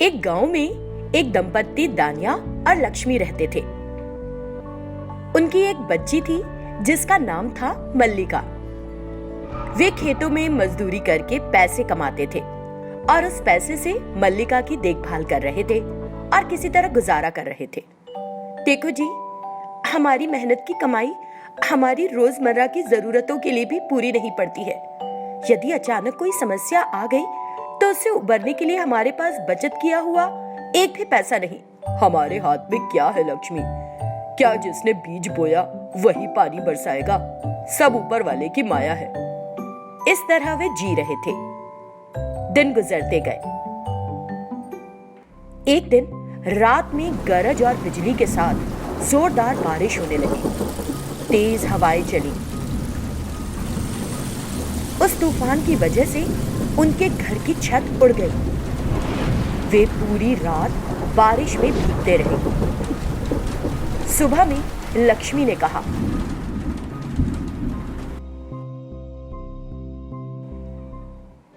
एक गांव में एक दंपत्ति दानिया और लक्ष्मी रहते थे। उनकी एक बच्ची थी जिसका नाम था मल्लिका। वे खेतों में मजदूरी करके पैसे कमाते थे और उस पैसे से मल्लिका की देखभाल कर रहे थे और किसी तरह गुजारा कर रहे थे। देखो जी, हमारी मेहनत की कमाई हमारी रोजमर्रा की जरूरतों के लिए भी पूरी नहीं पड़ती है। यदि अचानक कोई समस्या आ गई तो उससे उबरने के लिए हमारे पास बचत किया हुआ एक भी पैसा नहीं। हमारे हाथ में क्या है लक्ष्मी? क्या जिसने बीज बोया वही पानी बरसाएगा? सब ऊपर वाले की माया है। इस तरह वे जी रहे थे। दिन गुजरते गए। एक दिन रात में गरज और बिजली के साथ जोरदार बारिश होने लगी। तेज हवाएं चली। उस तूफान की वजह से उनके घर की छत उड़ गई। वे पूरी रात बारिश में भीगते रहे। सुबह में लक्ष्मी ने कहा,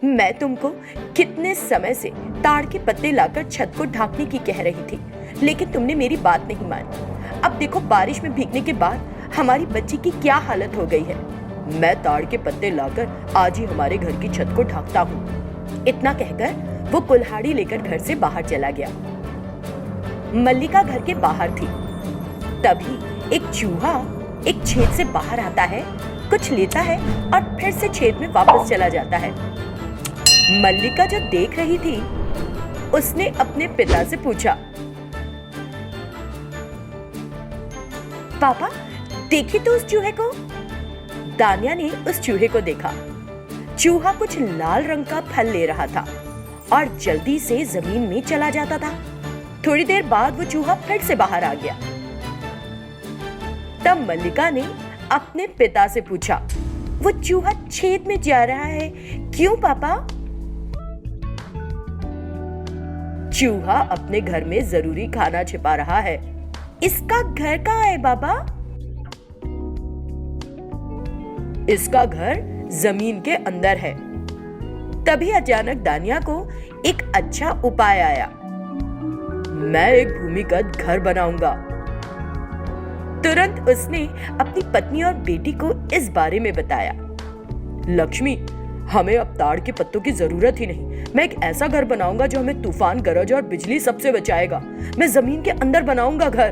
मैं तुमको कितने समय से ताड़ के पत्ते लाकर छत को ढकने की कह रही थी, लेकिन तुमने मेरी बात नहीं मानी। अब देखो, बारिश में भीगने के बाद हमारी बच्ची की क्या हालत हो गई है। मैं ताड़ के पत्ते लाकर आज ही हमारे घर की छत को ढकता हूँ। इतना कहकर वो कुल्हाड़ी लेकर घर से बाहर चला गया। मल्लिका घर के बाहर थी। तभी एक चूहा एक छेद से बाहर आता है, कुछ लेता है और फिर से छेद में वापस चला जाता है। मल्लिका जो देख रही थी, उसने अपने पिता से पूछा, पापा देखी तो उस चूहे को। दानिया ने उस चूहे को देखा। चूहा कुछ लाल रंग का फल ले रहा था और जल्दी से जमीन में चला जाता था। थोड़ी देर बाद वो चूहा फिर से बाहर आ गया। तब मल्लिका ने अपने पिता से पूछा, वो चूहा छेद में जा रहा है, क्यों पापा? चूहा अपने घर में जरूरी खाना छिपा रहा है। इसका घर कहाँ है बाबा? इसका घर जमीन के अंदर है। तभी अचानक दानिया को एक अच्छा उपाय आया। मैं एक भूमिगत घर बनाऊंगा। तुरंत उसने अपनी पत्नी और बेटी को इस बारे में बताया। लक्ष्मी, हमें अब ताड़ के पत्तों की जरूरत ही नहीं। मैं एक ऐसा घर बनाऊंगा जो हमें तूफान, गरज और बिजली सबसे बचाएगा। मैं जमीन के अंदर बनाऊंगा घर,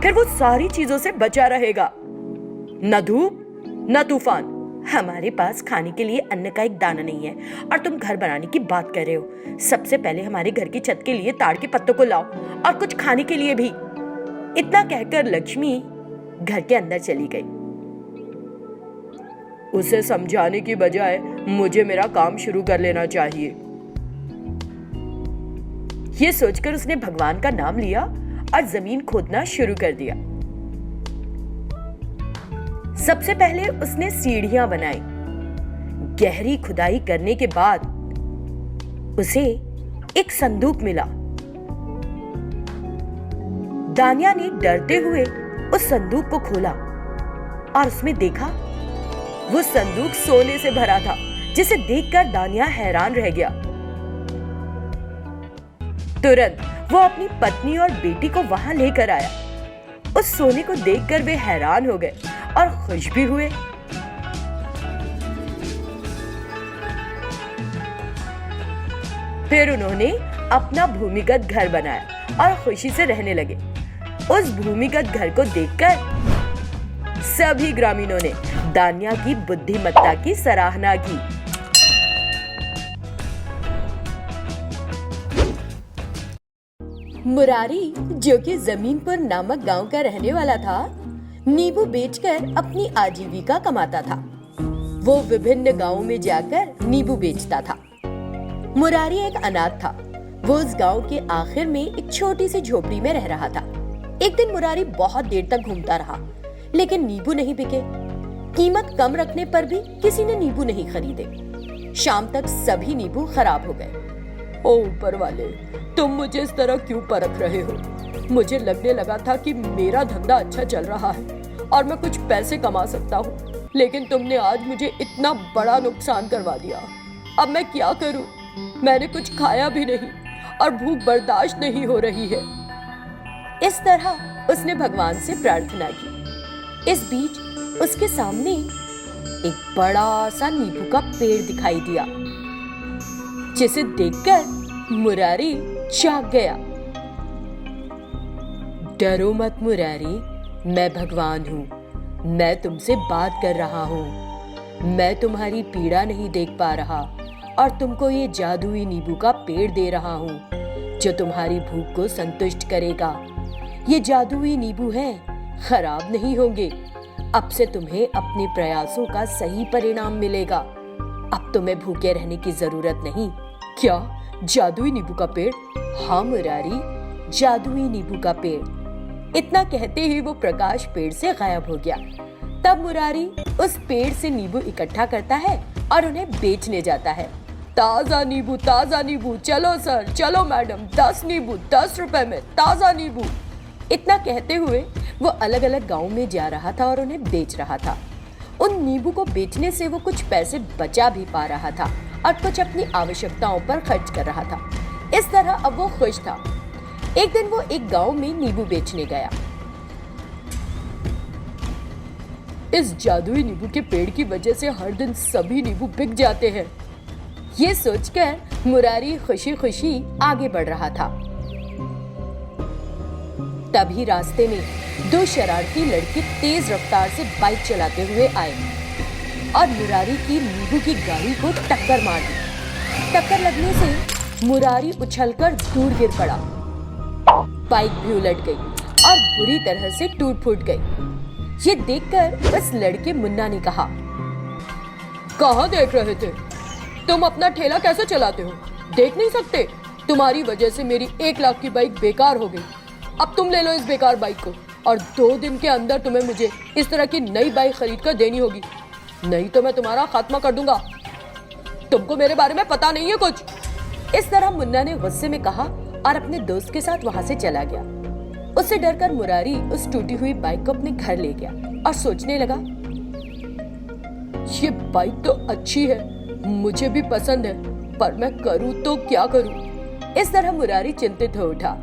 फिर वो सारी चीजों से बचा रहेगा। न धूप न तूफान। हमारे पास खाने के लिए अन्न का एक दाना नहीं है और तुम घर बनाने की बात कर रहे हो। सबसे पहले हमारे घर की छत के लिए ताड़ के पत्तों को लाओ और कुछ खाने के लिए भी। इतना कहकर लक्ष्मी घर के अंदर चली गई। उसे समझाने की बजाय मुझे मेरा काम शुरू कर लेना चाहिए। ये सोचकर उसने भगवान का नाम लिया और जमीन खोदना शुरू कर दिया। सबसे पहले उसने सीढ़ियां बनाई। गहरी खुदाई करने के बाद उसे एक संदूक मिला। दानिया ने डरते हुए उस संदूक को खोला और उसमें देखा वो संदूक सोने से भरा था, जिसे देखकर दानिया हैरान रह गया। तुरंत वो अपनी पत्नी और बेटी को वहां लेकर आया। उस सोने को देखकर वे हैरान हो गए और खुश भी हुए। फिर उन्होंने अपना भूमिगत घर बनाया और खुशी से रहने लगे। उस भूमिगत घर को देखकर सभी ग्रामीणों ने दानिया की बुद्धिमत्ता की सराहना की। मुरारी, जो कि जमीनपुर नामक गांव का रहने वाला था, नींबू बेचकर अपनी आजीविका कमाता था। वो विभिन्न गांवों में जाकर नींबू बेचता था। मुरारी एक अनाथ था। वो उस गांव के आखिर में एक छोटी सी झोपड़ी में रह रहा था। एक दिन मुरारी बहुत देर तक घूमता रहा, लेकिन नींबू नहीं बिके। कीमत कम रखने पर भी किसी ने नींबू नहीं खरीदे। शाम तक सभी नींबू खराब हो गए। ओ ऊपर वाले, तुम मुझे इस तरह क्यों परख रहे हो? मुझे लगने लगा था कि मेरा धंधा अच्छा चल रहा है और मैं कुछ पैसे कमा सकता हूँ, लेकिन तुमने आज मुझे इतना बड़ा नुकसान करवा दिया। अब मैं क्या करूँ? मैंने कुछ खाया भी नहीं और भूख बर्दाश्त नहीं हो रही है। इस तरह उसने भगवान से प्रार्थना की। इस बीच उसके सामने एक बड़ा सा नींबू का पेड़ दिखाई दिया, जिसे देखकर मुरारी जाग गया। डरो मत मुरारी, मैं भगवान हूँ। मैं तुमसे बात कर रहा हूँ। मैं तुम्हारी पीड़ा नहीं देख पा रहा और तुमको ये जादुई नींबू का पेड़ दे रहा हूँ, जो तुम्हारी भूख को संतुष्ट करेगा। ये जादुई नींबू हैं, खराब नहीं होंगे। अब से तुम्हें अपने प्रयासों का सही परिणाम मिलेगा। अब तुम्हें भूखे रहने की जरूरत नहीं। क्या जादुई नींबू का पेड़? हाँ मुरारी, जादुई नींबू का पेड़। इतना कहते ही वो प्रकाश पेड़ से गायब हो गया। तब मुरारी उस पेड़ से नींबू इकट्ठा करता है और उन्हें बेचने जाता है। ताजा नींबू, चलो सर, चलो मैडम, 10 नींबू 10 रुपए में, ताजा नींबू। इतना कहते हुए वो अलग अलग गांव में जा रहा था और उन्हें बेच रहा था। उन नींबू को बेचने से वो कुछ पैसे बचा भी पा रहा था और कुछ अपनी आवश्यकताओं पर खर्च कर रहा था। इस तरह अब वो खुश था। एक दिन वो एक गांव में नींबू बेचने गया। इस जादुई नींबू के पेड़ की वजह से हर दिन सभी नींबू बिक जाते हैं। ये सोचकर मुरारी खुशी खुशी आगे बढ़ रहा था। तभी रास्ते में 2 शरारती लड़के तेज रफ्तार से बाइक चलाते हुए आए और मुरारी की नींबू की गाड़ी को टक्कर मार दी। टक्कर लगने से मुरारी उछलकर दूर गिर पड़ा। बाइक भी उलट गई और बुरी तरह से टूट फूट गई। ये देखकर उस लड़के मुन्ना ने कहा, कहाँ देख रहे थे? तुम अपना ठेला कैसे चलाते हो? देख नहीं सकते? तुम्हारी वजह से मेरी 1 लाख की बाइक बेकार हो गई। अब तुम ले लो इस बेकार बाइक को और 2 दिन के अंदर तुम्हें मुझे इस तरह की नई बाइक खरीद कर देनी होगी, नहीं तो मैं तुम्हारा खात्मा कर दूंगा। तुमको मेरे बारे में पता नहीं है कुछ। इस तरह मुन्ना ने गुस्से में कहा और अपने दोस्त के साथ वहां से चला गया। उससे डरकर मुरारी उस टूटी हुई बाइक को अपने घर ले गया और सोचने लगा, ये बाइक तो अच्छी है, मुझे भी पसंद है, पर मैं करूं तो क्या करूं। इस तरह मुरारी चिंतित हो उठा।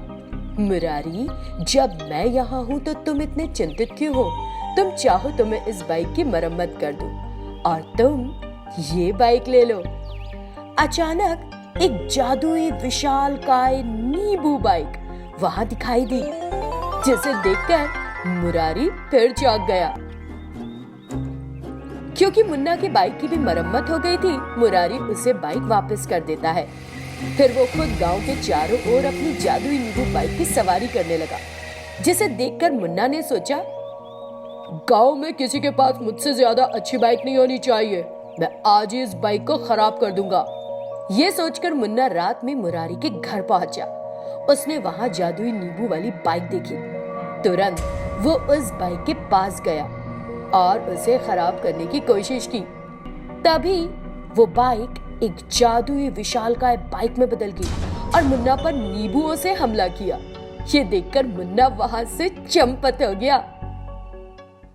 मुरारी, जब मैं यहाँ हूँ तो तुम इतने चिंतित क्यों हो? तुम चाहो तो मैं इस बाइक की मरम्मत कर दूं और तुम ये बाइक ले लो। अचानक एक जादुई विशालकाय नींबू बाइक वहां दिखाई दी, जिसे देखकर मुरारी फिर चौंक गया। क्योंकि मुन्ना की बाइक की भी मरम्मत हो गई थी, मुरारी उसे बाइक वापस कर देता है। फिर वो खुद गांव के चारों ओर अपनी जादुई नींबू बाइक की सवारी करने लगा, जिसे देखकर मुन्ना ने सोचा, गांव में किसी के पास मुझसे ज्यादा अच्छी बाइक नहीं होनी चाहिए। मैं आज ही इस बाइक को खराब कर दूंगा। ये सोचकर मुन्ना रात में मुरारी के घर पहुंचा। उसने वहां जादुई नींबू वाली बाइक देखी। तुरंत वो उस बाइक के पास गया और उसे खराब करने की कोशिश की। तभी वो बाइक एक जादुई विशालकाय बाइक में बदल गई और मुन्ना पर नींबुओं से हमला किया। ये देखकर मुन्ना वहां से चंपत हो गया।